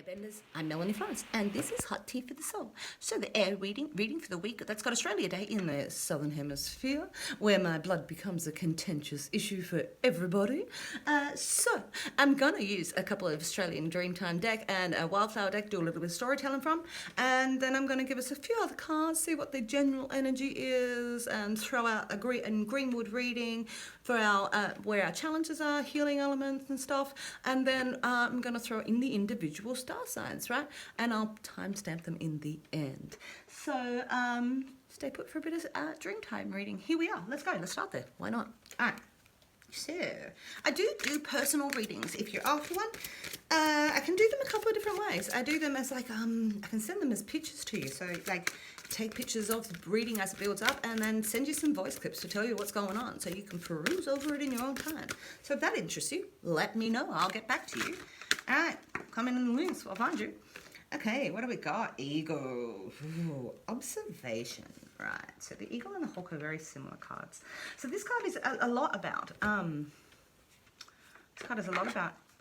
Benders, I'm Melanie Florence, and this is Hot Tea for the Soul. So the air reading for the week that's got Australia Day in the Southern Hemisphere, where my blood becomes a contentious issue for everybody. So I'm going to use a couple of Australian Dreamtime deck and a Wildflower deck, do a little bit of storytelling from, and then I'm going to give us a few other cards, see what the general energy is, and throw out a Greenwood reading for our where our challenges are, healing elements and stuff, and then I'm going to throw in the individual star signs, right? And I'll timestamp them in the end. So stay put for a bit of Dreamtime reading. Here we are. Let's go. Let's start there. Why not? All right. So, I do personal readings if you're after one. I can do them a couple of different ways. I do them as like, I can send them as pictures to you. So, like, take pictures of the reading as it builds up and then send you some voice clips to tell you what's going on so you can peruse over it in your own time. So, if that interests you, let me know. I'll get back to you. All right, comment in the links. I'll find you. Okay, what do we got? Ego. Ooh, observation. Right, so the Eagle and the Hawk are very similar cards. So this card is a lot about,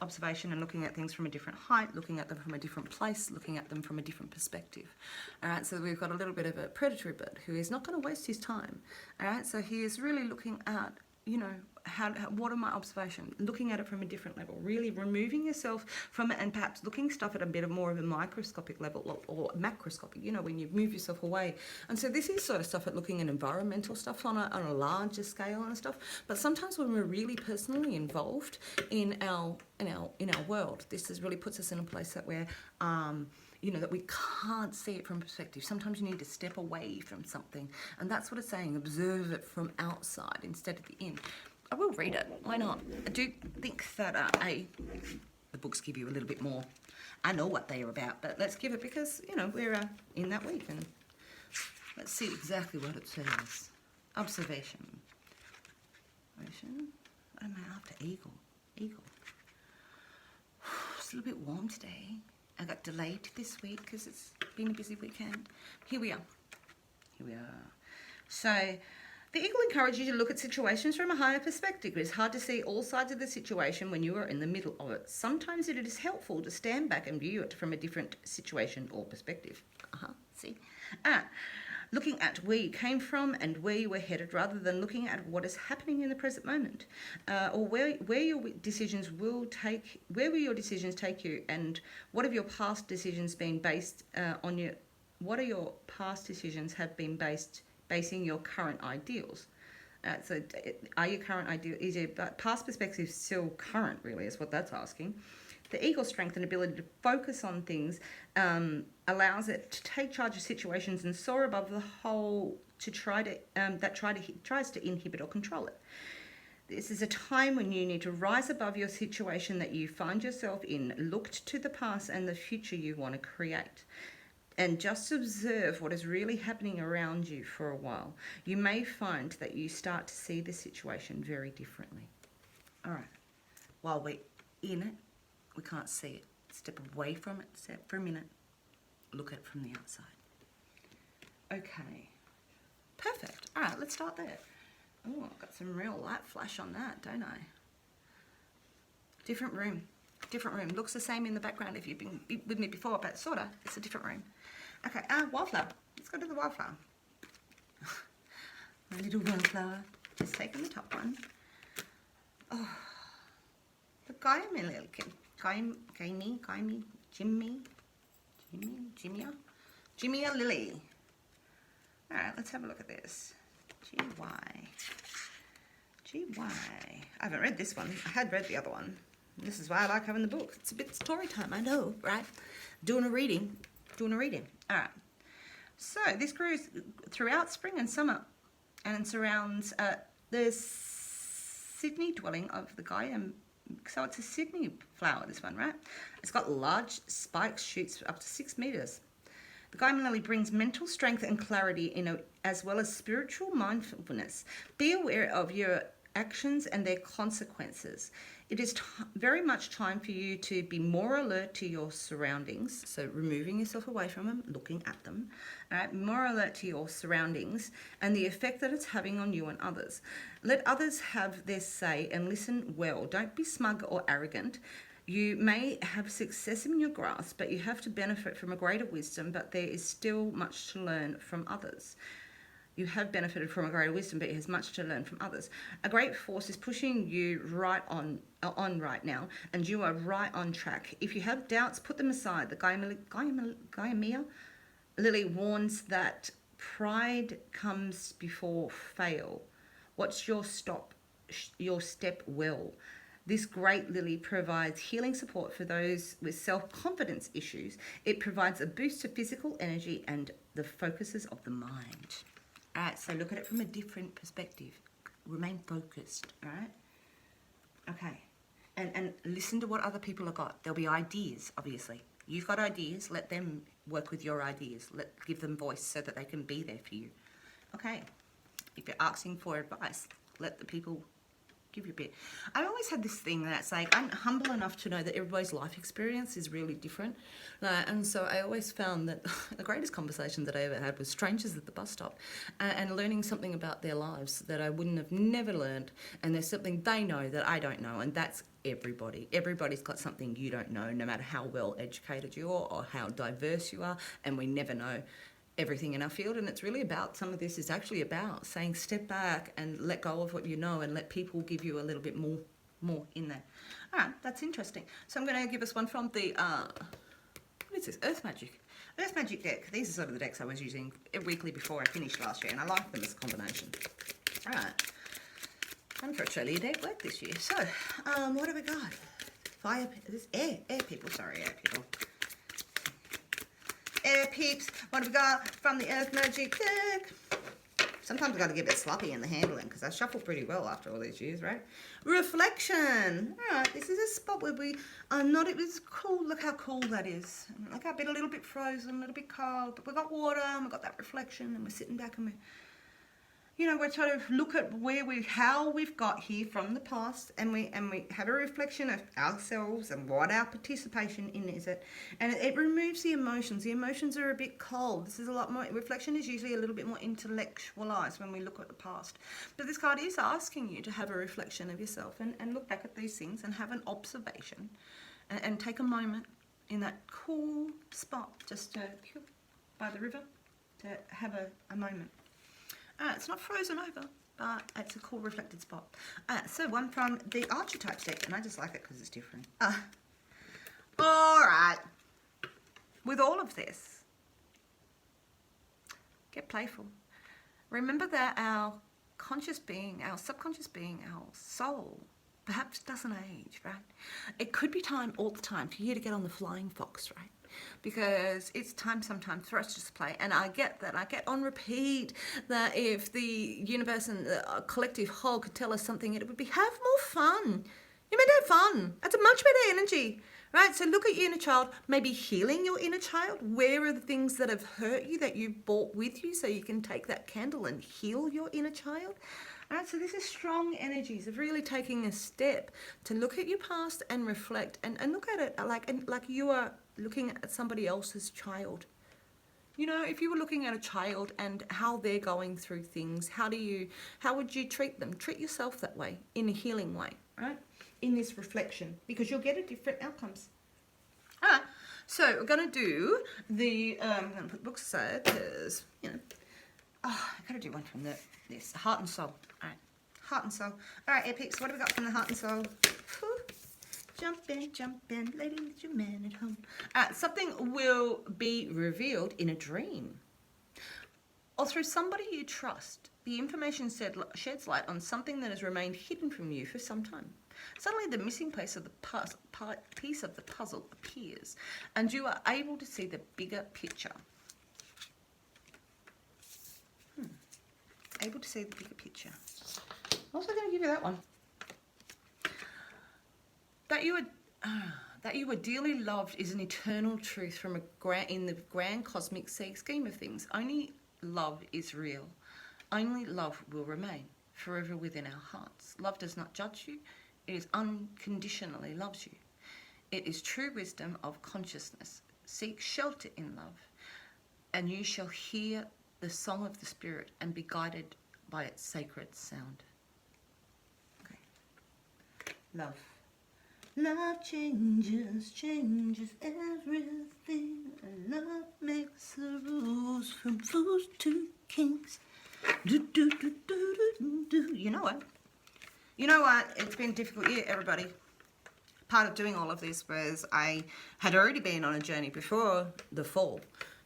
observation and looking at things from a different height, looking at them from a different place, looking at them from a different perspective. All right, so we've got a little bit of a predatory bird who is not going to waste his time. All right, so he is really looking at, you know, what are my observations? Looking at it from a different level, really removing yourself from it and perhaps looking stuff at a bit more of a microscopic level or macroscopic, you know, when you move yourself away. And so this is sort of stuff at looking at environmental stuff on a larger scale and stuff. But sometimes when we're really personally involved in our world, this really puts us in a place that we're you know, that we can't see it from perspective. Sometimes you need to step away from something. And that's what it's saying, observe it from outside instead of the in. I will read it, why not? I do think that the books give you a little bit more. I know what they are about, but let's give it because, you know, we're in that week. And let's see exactly what it says. Observation. What am I after? Eagle. It's a little bit warm today. I got delayed this week because it's been a busy weekend. Here we are. So, the Eagle encourages you to look at situations from a higher perspective. It is hard to see all sides of the situation when you are in the middle of it. Sometimes it is helpful to stand back and view it from a different situation or perspective. See? Looking at where you came from and where you were headed rather than looking at what is happening in the present moment, or where your decisions will take, where will your decisions take you, and what have your past decisions been based what are your past decisions have been basing your current ideals. So are your current ideal, is your past perspective still current, really, is what that's asking. The Eagle's strength and ability to focus on things allows it to take charge of situations and soar above the whole to tries to inhibit or control it. This is a time when you need to rise above your situation that you find yourself in, look to the past and the future you want to create, and just observe what is really happening around you for a while. You may find that you start to see the situation very differently. All right, while we're in it, we can't see it. Step away from it, step for a minute, look at it from the outside. Okay, perfect. All right, let's start there. Oh, I've got some real light flash on that, don't I? Different room. Looks the same in the background if you've been with me before, but sort of, it's a different room. Okay, Wildflower. Let's go to the Wildflower. My little Wildflower. Just taking the top one. Oh, the Jimmy Lily. All right, let's have a look at this. GY. I haven't read this one. I had read the other one. This is why I like having the book. It's a bit story time, I know, right? Doing a reading. All right. So this grows throughout spring and summer and surrounds the Sydney dwelling of the guy. So it's a Sydney flower, this one, right? It's got large spikes, shoots up to 6 meters. The Guy Lily brings mental strength and clarity as well as spiritual mindfulness. Be aware of your actions and their consequences. It is very much time for you to be more alert to your surroundings. So removing yourself away from them, looking at them. All right, more alert to your surroundings and the effect that it's having on you and others. Let others have their say and listen well. Don't be smug or arrogant. You may have success in your grasp, but you have to benefit from a greater wisdom, but there is still much to learn from others. You have benefited from a greater wisdom, but it has much to learn from others. A great force is pushing you right on right now, and you are right on track. If you have doubts, put them aside. The Gaia Lily warns that pride comes before fail. Watch your step well. This great lily provides healing support for those with self-confidence issues. It provides a boost to physical energy and the focuses of the mind. All right, so look at it from a different perspective. Remain focused, all right? Okay, and listen to what other people have got. There'll be ideas, obviously. You've got ideas, let them work with your ideas. Give them voice so that they can be there for you. Okay, if you're asking for advice, let the people give you a bit. I always had this thing that's like, I'm humble enough to know that everybody's life experience is really different. And so I always found that the greatest conversation that I ever had was strangers at the bus stop and learning something about their lives that I wouldn't have never learned. And there's something they know that I don't know. And that's everybody. Everybody's got something you don't know, no matter how well educated you are or how diverse you are. And we never know everything in our field, and it's really about, some of this is actually about saying step back and let go of what you know and let people give you a little bit more in there. All right, that's interesting. So I'm going to give us one from the what is this, Earth Magic deck. These are sort of the decks I was using weekly before I finished last year, and I like them as a combination. All right, time for a Australia deck work this year. So what have we got? Fire, this air people, Air Peeps, what have we got from the Earth Magic deck? Sometimes I've got to get a bit sloppy in the handling because I shuffle pretty well after all these years, right? Reflection. All right, this is a spot where we are not, it was cool. Look how cool that is. Look how a little bit frozen, a little bit cold, but we've got water and we've got that reflection and we're sitting back and we're trying to look at how we've got here from the past, and we have a reflection of ourselves and what our participation in is it, and it removes the emotions. The emotions are a bit cold. This is a lot more, reflection is usually a little bit more intellectualized when we look at the past. But this card is asking you to have a reflection of yourself and look back at these things and have an observation and take a moment in that cool spot just by the river to have a moment. It's not frozen over, but it's a cool reflected spot. So one from the Archetype deck, and I just like it because it's different. All right. With all of this, get playful. Remember that our conscious being, our subconscious being, our soul, perhaps doesn't age, right? It could be time all the time for you to get on the flying fox, right? Because it's time sometimes for us to just play. And I get that. I get on repeat that if the universe and the collective whole could tell us something, it would be have more fun. You're meant to have fun. That's a much better energy, right? So look at your inner child, maybe healing your inner child. Where are the things that have hurt you that you've brought with you so you can take that candle and heal your inner child? All right, so this is strong energies of really taking a step to look at your past and reflect and look at it like you are looking at somebody else's child. You know, if you were looking at a child and how they're going through things, how would you treat them? Treat yourself that way, in a healing way, right? In this reflection, because you'll get a different outcomes. All right, so we're going to do the, I'm going to put books aside because, I got to do one from this, Heart and Soul. All right, Heart and Soul. All right, Air Peeps, what have we got from the Heart and Soul? Whew. Jump in, lady with your man at home. Something will be revealed in a dream. Or through somebody you trust, the information sheds light on something that has remained hidden from you for some time. Suddenly the missing piece of the puzzle appears, and you are able to see the bigger picture. Able to see the bigger picture. I'm also going to give you that one. That you are dearly loved is an eternal truth from in the grand cosmic scheme of things. Only love is real. Only love will remain forever within our hearts. Love does not judge you. It is unconditionally loves you. It is true wisdom of consciousness. Seek shelter in love, and you shall hear the song of the Spirit and be guided by its sacred sound. Okay. Love. Love changes everything. Love makes the rules from fools to kings. Do, do, do, do, do, do. You know what? You know what? It's been a difficult year, everybody. Part of doing all of this was I had already been on a journey before the fall,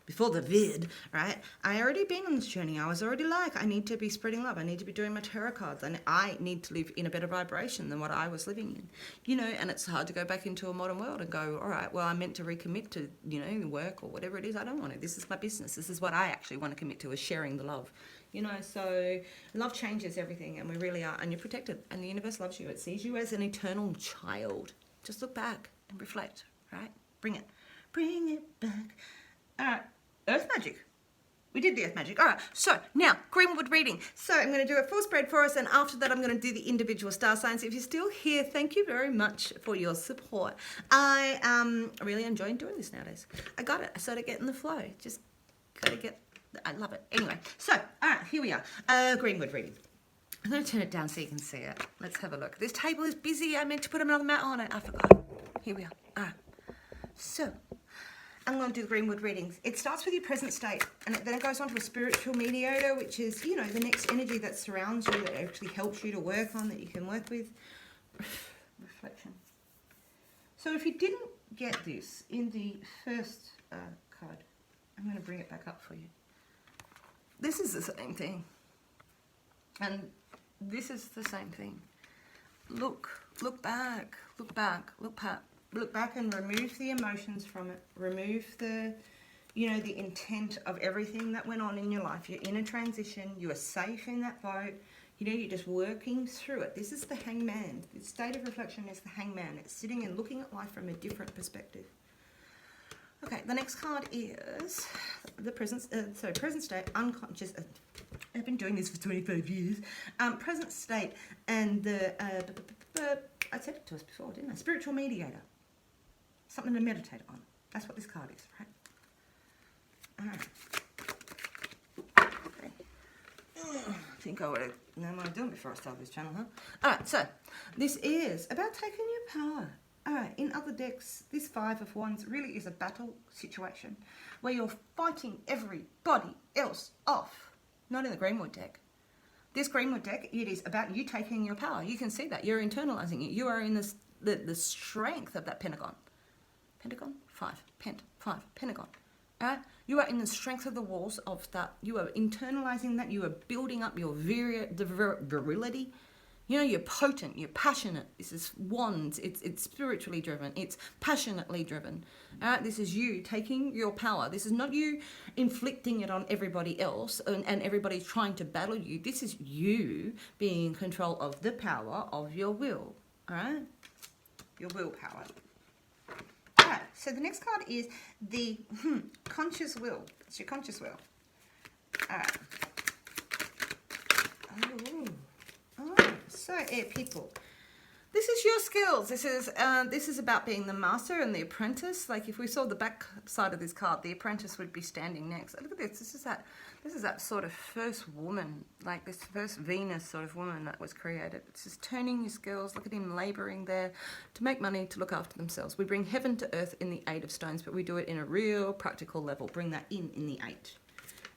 before the vid, right? I already been on this journey. I was already like, I need to be spreading love. I need to be doing my tarot cards, and I need to live in a better vibration than what I was living in, you know. And it's hard to go back into a modern world and go, all right, well, I'm meant to recommit to, you know, work or whatever it is. I don't want to. This is my business. This is what I actually want to commit to, is sharing the love. You know, so love changes everything, and we really are, and you're protected, and the universe loves you. It sees you as an eternal child. Just look back and reflect, right? Bring it back. All right, Earth magic. We did the Earth magic. All right, so now Greenwood reading. So I'm going to do a full spread for us, and after that I'm going to do the individual star signs. If you're still here, thank you very much for your support. I really enjoy doing this nowadays. I got it. I sort of get in the flow. Just got to get. I love it. Anyway, so all right, here we are. Greenwood reading. I'm going to turn it down so you can see it. Let's have a look. This table is busy. I meant to put another mat on it. I forgot. Here we are. All right. So, I'm going to do the Greenwood readings. It starts with your present state, and then it goes on to a spiritual mediator, which is, you know, the next energy that surrounds you, that actually helps you to work on, that you can work with. Reflection. So, if you didn't get this in the first card, I'm going to bring it back up for you. This is the same thing. And this is the same thing. Look back, look back and remove the emotions from it. Remove the, you know, the intent of everything that went on in your life. You're in a transition. You are safe in that boat. You know, you're just working through it. This is the hangman. The state of reflection is the hangman. It's sitting and looking at life from a different perspective. Okay, the next card is the present state, unconscious. I've been doing this for 25 years. Present state, and the I said it to us before, didn't I? Spiritual mediator. Something to meditate on. That's what this card is, right? All right. Okay. I think I would have known what I'm doing before I started this channel, huh? All right, so this is about taking your power. All right, in other decks, this Five of Wands really is a battle situation where you're fighting everybody else off. Not in the Greenwood deck. This Greenwood deck, it is about you taking your power. You can see that. You're internalizing it. You are in this, the strength of that pentagon. Pentagon? 5. Pent. 5. Pentagon. All right? You are in the strength of the walls of that. You are internalizing that. You are building up your virility. You know, you're potent, you're passionate. This is wands. It's spiritually driven. It's passionately driven. All right, this is you taking your power. This is not you inflicting it on everybody else and everybody trying to battle you. This is you being in control of the power of your will. All right, your willpower. All right, so the next card is the conscious will. It's your conscious will. All right. Oh. So, air people, this is your skills. This is about being the master and the apprentice. Like if we saw the back side of this card, the apprentice would be standing next. Look at this. This is that sort of first woman, like this first Venus sort of woman that was created. It's just turning your skills. Look at him laboring there to make money, to look after themselves. We bring heaven to earth in the 8 of stones, but we do it in a real practical level. Bring that in the 8.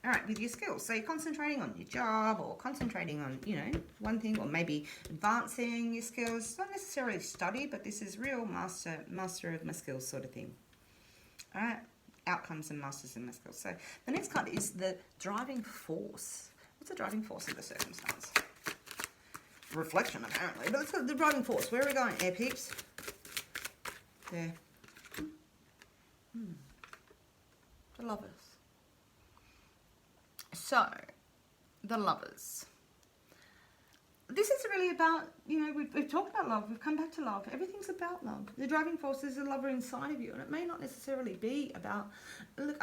All right, with your skills. So you're concentrating on your job or concentrating on, you know, one thing, or maybe advancing your skills. It's not necessarily study, but this is real master of my skills sort of thing. All right, outcomes and masters in my skills. So the next card is the driving force. What's the driving force of the circumstance? Reflection, apparently. But it's the driving force. Where are we going, air peeps? There. The lovers. So, the lovers. This is really about, you know, we've talked about love. We've come back to love. Everything's about love. The driving force is a lover inside of you, and it may not necessarily be about. Look,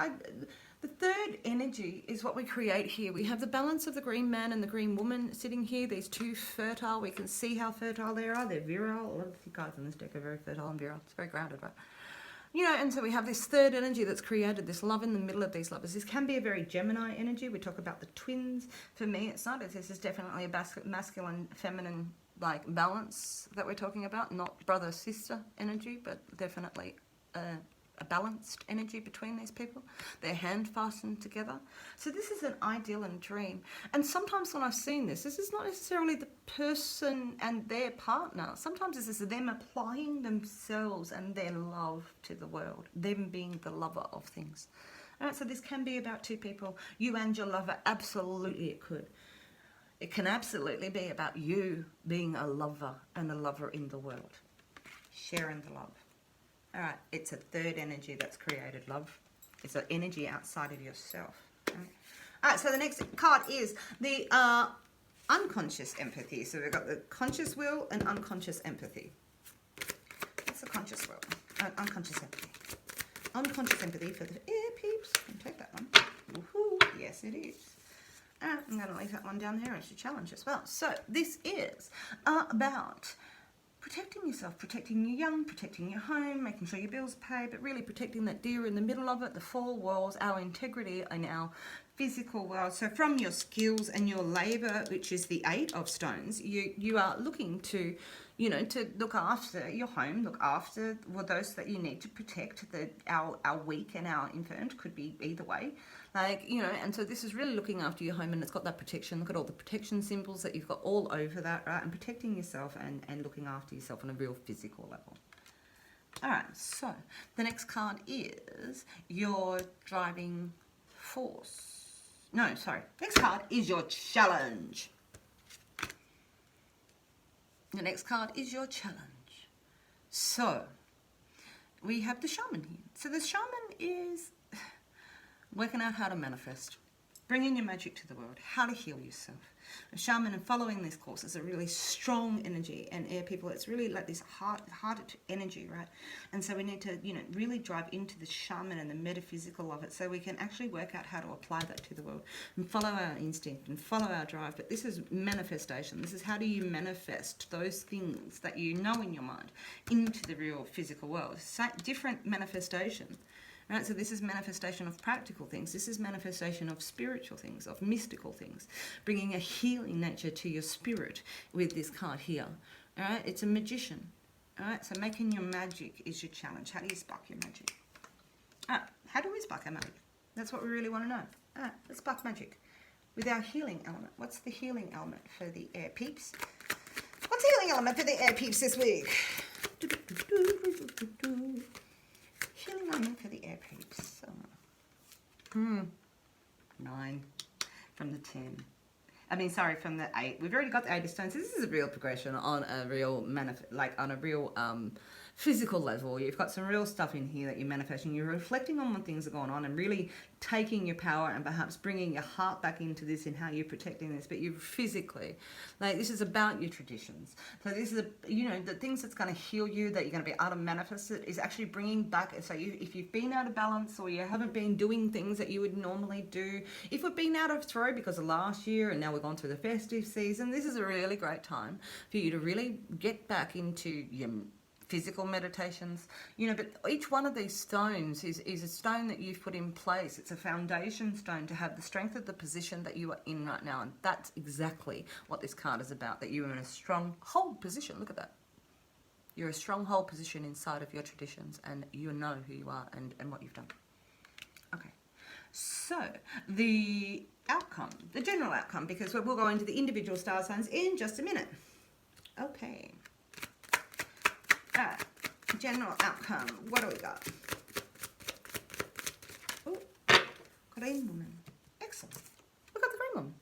the third energy is what we create here. We have the balance of the green man and the green woman sitting here. These two fertile. We can see how fertile they are. They're virile. A lot of the cards in this deck are very fertile and virile. It's very grounded, right? You know, and so we have this third energy that's created, this love in the middle of these lovers. This can be a very Gemini energy. We talk about the twins. For me, it's not. This is definitely a masculine, feminine like balance that we're talking about, not brother-sister energy, but definitely a balanced energy between these people. They're hand fastened together. So this is an ideal and dream. And sometimes when I've seen this is not necessarily the person and their partner. Sometimes this is them applying themselves and their love to the world, them being the lover of things. All right, so this can be about two people, you and your lover. Absolutely it could. It can absolutely be about you being a lover and a lover in the world, sharing the love. All right, it's a third energy that's created love. It's an energy outside of yourself. Okay? All right, so the next card is the unconscious empathy. So we've got the conscious will and unconscious empathy. What's the conscious will? Unconscious empathy. Unconscious empathy for the air peeps. I'll take that one. Woohoo! Yes, it is. I'm going to leave that one down there as a challenge as well. So this is about protecting yourself, protecting your young, protecting your home, making sure your bills pay, but really protecting that deer in the middle of it, the four walls, our integrity and our physical world. So from your skills and your labor, which is the 8 of stones, you are looking to, you know, to look after your home, look after those that you need to protect. Our weak and our infirmed could be either way. Like, you know, and so this is really looking after your home, and it's got that protection. Look at all the protection symbols that you've got all over that, right? And protecting yourself and looking after yourself on a real physical level. All right, so the next card is your driving force. No, sorry. Next card is your challenge. The next card is your challenge. So we have the shaman here. So the shaman is working out how to manifest, bringing your magic to the world, how to heal yourself. A shaman and following this course is a really strong energy, and air people, it's really like this hearted energy, right? And so we need to, you know, really drive into the shaman and the metaphysical of it so we can actually work out how to apply that to the world and follow our instinct and follow our drive. But this is manifestation. This is how do you manifest those things that you know in your mind into the real physical world. Different manifestation. Right, so this is manifestation of practical things. This is manifestation of spiritual things, of mystical things, bringing a healing nature to your spirit with this card here. All right, it's a magician. All right, so making your magic is your challenge. How do you spark your magic? All right, how do we spark our magic? That's what we really want to know. All right, let's spark magic with our healing element. What's the healing element for the air peeps? What's the healing element for the air peeps this week? Healing element for the air peeps. 9 from the 10. From the 8. We've already got the 8 of stones. So this is a real progression on a real physical level. You've got some real stuff in here that you're manifesting. You're reflecting on when things are going on and really taking your power and perhaps bringing your heart back into this and how you're protecting this. But you physically, like, this is about your traditions. So this is, the things that's going to heal you, that you're going to be able to manifest it, is actually bringing back. So if you've been out of balance or you haven't been doing things that you would normally do, if we've been out of throw because of last year and now we've gone through the festive season, this is a really great time for you to really get back into your physical meditations, but each one of these stones is a stone that you've put in place. It's a foundation stone to have the strength of the position that you are in right now. And that's exactly what this card is about, that you are in a strong hold position. Look at that. You're a strong hold position inside of your traditions, and you know who you are and what you've done. Okay. So the outcome, the general outcome, because we'll go into the individual star signs in just a minute. Okay. General outcome. What do we got? Oh, green woman. Excellent. We've got the green woman.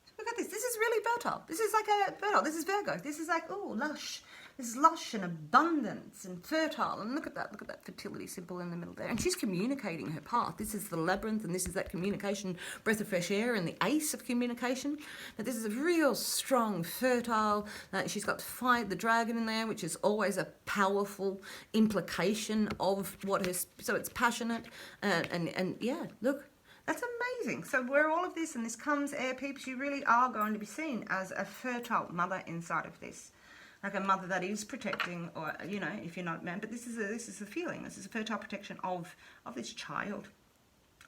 So we've got this. This is really fertile. This is like a fertile. This is Virgo. This is like, oh, lush. This is lush and abundance and fertile. And look at that. Look at that fertility symbol in the middle there. And she's communicating her path. This is the labyrinth, and this is that communication, breath of fresh air, and the ace of communication. Now, this is a real strong, fertile. She's got the dragon in there, which is always a powerful implication of what her. So it's passionate. And yeah, look. That's amazing. So where all of this and this comes, air peeps, you really are going to be seen as a fertile mother inside of this. Like a mother that is protecting, or, if you're not a man, but this is a feeling. This is a fertile protection of this child,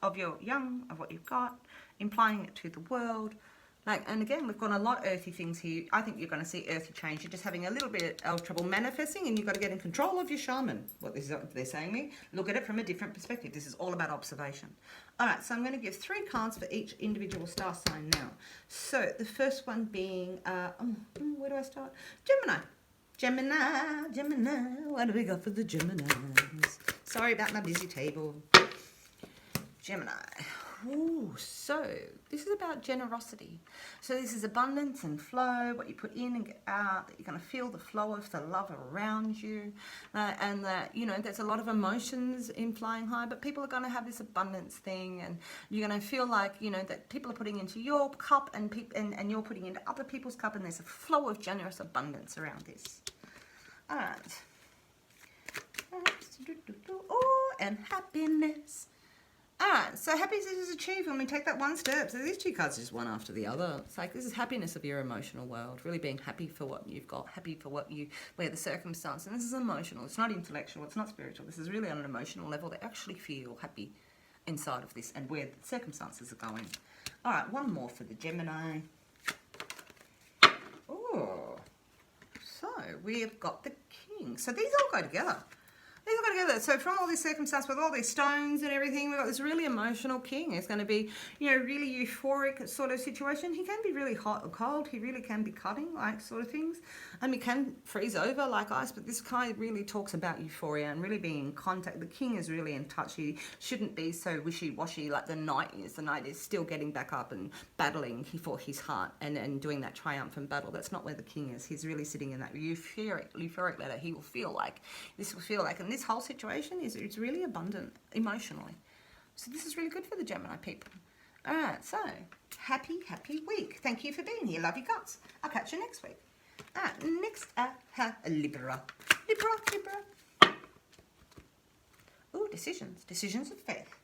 of your young, of what you've got, implying it to the world. Like, and again, we've got a lot of earthy things here. I think you're going to see earthy change. You're just having a little bit of trouble manifesting, and you've got to get in control of your shaman. What they're saying me. Look at it from a different perspective. This is all about observation. All right, so I'm going to give 3 cards for each individual star sign now. So the first one being, where do I start? Gemini. Gemini. What do we got for the Geminis? Sorry about my busy table. Gemini. Ooh, so this is about generosity. So this is abundance and flow, what you put in and get out, that you're going to feel the flow of the love around you. And that, you know, there's a lot of emotions in flying high, but people are going to have this abundance thing, and you're going to feel like, you know, that people are putting into your cup and you're putting into other people's cup, and there's a flow of generous abundance around this. All right. Oh, and happiness. Alright, so happiness is achieved when we take that one step. So these 2 cards are just one after the other. It's like this is happiness of your emotional world. Really being happy for what you've got, happy for where the circumstance. And this is emotional. It's not intellectual. It's not spiritual. This is really on an emotional level. They actually feel happy inside of this and where the circumstances are going. Alright, one more for the Gemini. Oh, so we've got the King. So these all go together. These all go together. So from all this circumstance with all these stones and everything, we've got this really emotional King. It's going to be, you know, really euphoric sort of situation. He can be really hot or cold. He really can be cutting, like, sort of things. And he can freeze over like ice, but this guy really talks about euphoria and really being in contact. The King is really in touch. He shouldn't be so wishy-washy like the Knight is. The Knight is still getting back up and battling for his heart and doing that triumphant battle. That's not where the King is. He's really sitting in that euphoric letter. He will feel like, and this whole situation it's really abundant emotionally. So this is really good for the Gemini people. All right, so happy week. Thank you for being here. Love you guts. I'll catch you next week. All right, next Libra. Ooh, decisions of faith.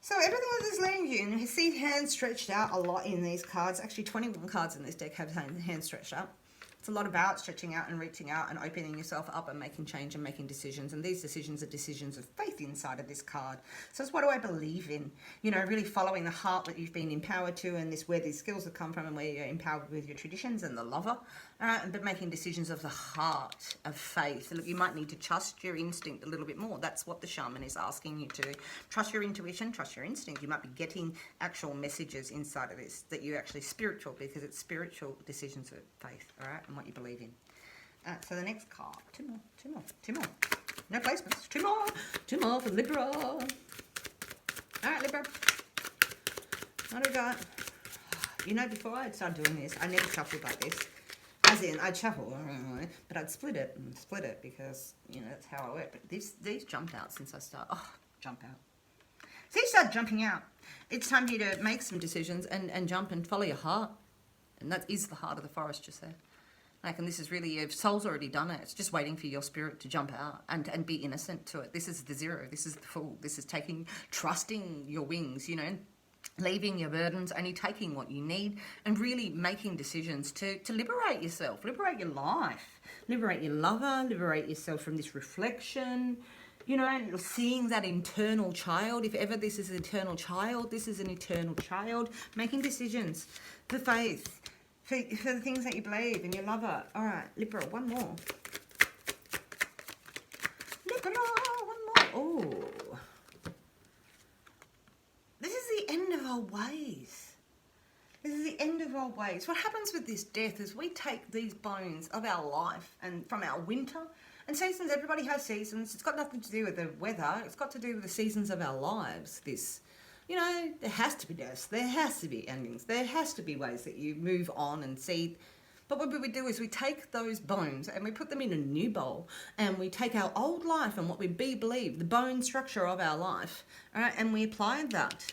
So everything that is leading you, and you see hands stretched out a lot in these cards. Actually, 21 cards in this deck have hands stretched out. It's a lot about stretching out and reaching out and opening yourself up and making change and making decisions. And these decisions are decisions of faith inside of this card. So it's what do I believe in? You know, really following the heart that you've been empowered to, and this where these skills have come from, and where you're empowered with your traditions and the lover. But making decisions of the heart, of faith. Look, you might need to trust your instinct a little bit more. That's what the shaman is asking you to do. Trust your intuition, trust your instinct. You might be getting actual messages inside of this that you're actually spiritual, because it's spiritual decisions of faith, all right, and what you believe in. So the next card, two more. No placements, two more for Libra. All right, Libra. What do we got? You know, before I started doing this, I never shuffled like this. As in, I'd shuffle, but I'd split it because, you know, that's how I work. But these jumped out since I started. Oh, jump out. So you start jumping out. It's time for you to make some decisions and jump and follow your heart. And that is the heart of the forest just there. Like, and this is really, your soul's already done it. It's just waiting for your spirit to jump out and be innocent to it. This is the zero. This is the full. This is trusting your wings, you know, leaving your burdens, only taking what you need, and really making decisions to liberate yourself, liberate your life, liberate your lover, liberate yourself from this reflection, you know, and seeing that internal child. If ever this is an eternal child, this is an eternal child, making decisions for faith, for the things that you believe in your lover. All right, Libra, one more. Libra, one more. Oh. This is the end of our ways. This is the end of our ways. What happens with this death is we take these bones of our life and from our winter and seasons. Everybody has seasons. It's got nothing to do with the weather. It's got to do with the seasons of our lives. This, you know, there has to be deaths. There has to be endings. There has to be ways that you move on and see. But what we do is we take those bones and we put them in a new bowl, and we take our old life and what we believe, the bone structure of our life, all right, and we apply that.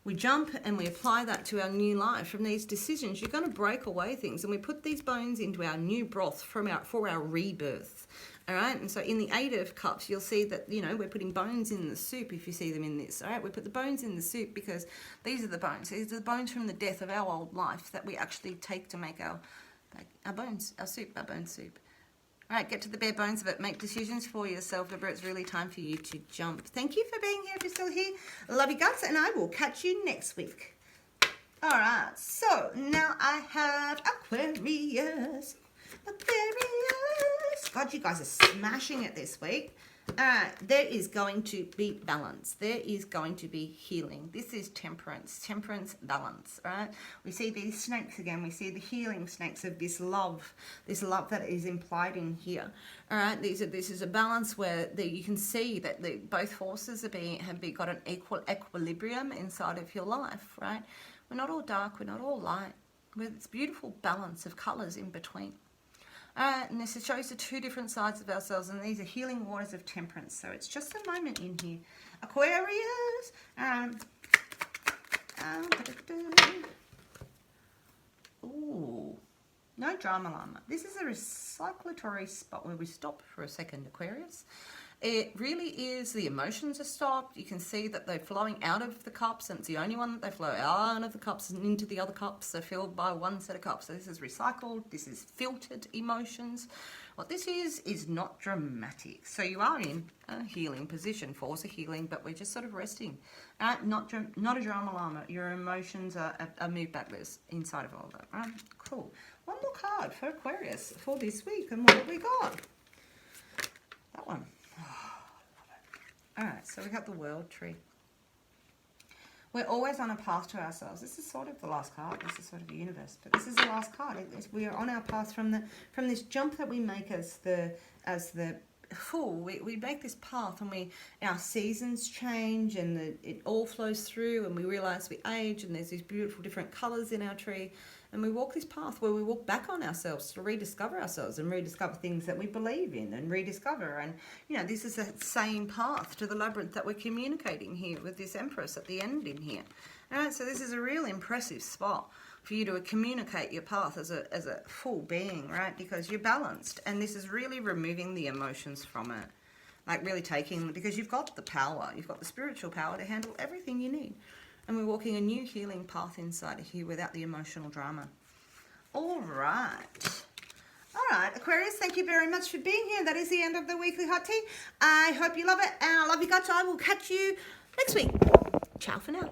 We jump and we apply that to our new life. From these decisions, you're going to break away things, and we put these bones into our new broth for our rebirth. All right, and so in the 8 of Cups, you'll see that, you know, we're putting bones in the soup if you see them in this. All right, we put the bones in the soup because these are the bones. These are the bones from the death of our old life that we actually take to make our bones, our soup, our bone soup. All right, get to the bare bones of it. Make decisions for yourself, Libra. It's really time for you to jump. Thank you for being here if you're still here. Love you guts, and I will catch you next week. All right, so now I have Aquarius. Aquarius. God, you guys are smashing it this week. All right, there is going to be balance. There is going to be healing. This is temperance, balance, right? We see these snakes again. We see the healing snakes of this love that is implied in here. All right, this is a balance where you can see that both forces have got an equilibrium inside of your life, right? We're not all dark, we're not all light. With this beautiful balance of colours in between. And this shows the two different sides of ourselves, and these are healing waters of temperance. So it's just a moment in here. Aquarius. Ooh, no drama llama. This is a recyclatory spot where we stop for a second, Aquarius. It really is, the emotions are stopped. You can see that they're flowing out of the cups, and it's the only one that they flow out of the cups and into the other cups. They're filled by one set of cups. So this is recycled. This is filtered emotions. What this is not dramatic. So you are in a healing position, force of healing, but we're just sort of resting. Not a drama llama. Your emotions are moved back inside of all that. Right? Cool. One more card for Aquarius for this week. And what have we got? That one. All right, so we got the World Tree. We're always on a path to ourselves. This is sort of the last card. This is sort of the universe, but this is the last card. We are on our path from this jump that we make as the Fool. We make this path, and our seasons change, and it all flows through, and we realize we age, and there's these beautiful different colors in our tree. And we walk this path where we walk back on ourselves to rediscover ourselves and rediscover things that we believe in and rediscover. And, this is the same path to the labyrinth that we're communicating here with this Empress at the end in here. All right, so this is a real impressive spot for you to communicate your path as a full being, right? Because you're balanced. And this is really removing the emotions from it. Like really because you've got the power. You've got the spiritual power to handle everything you need. And we're walking a new healing path inside of here without the emotional drama. All right. All right, Aquarius, thank you very much for being here. That is the end of the weekly hot tea. I hope you love it, and I love you guys. I will catch you next week. Ciao for now.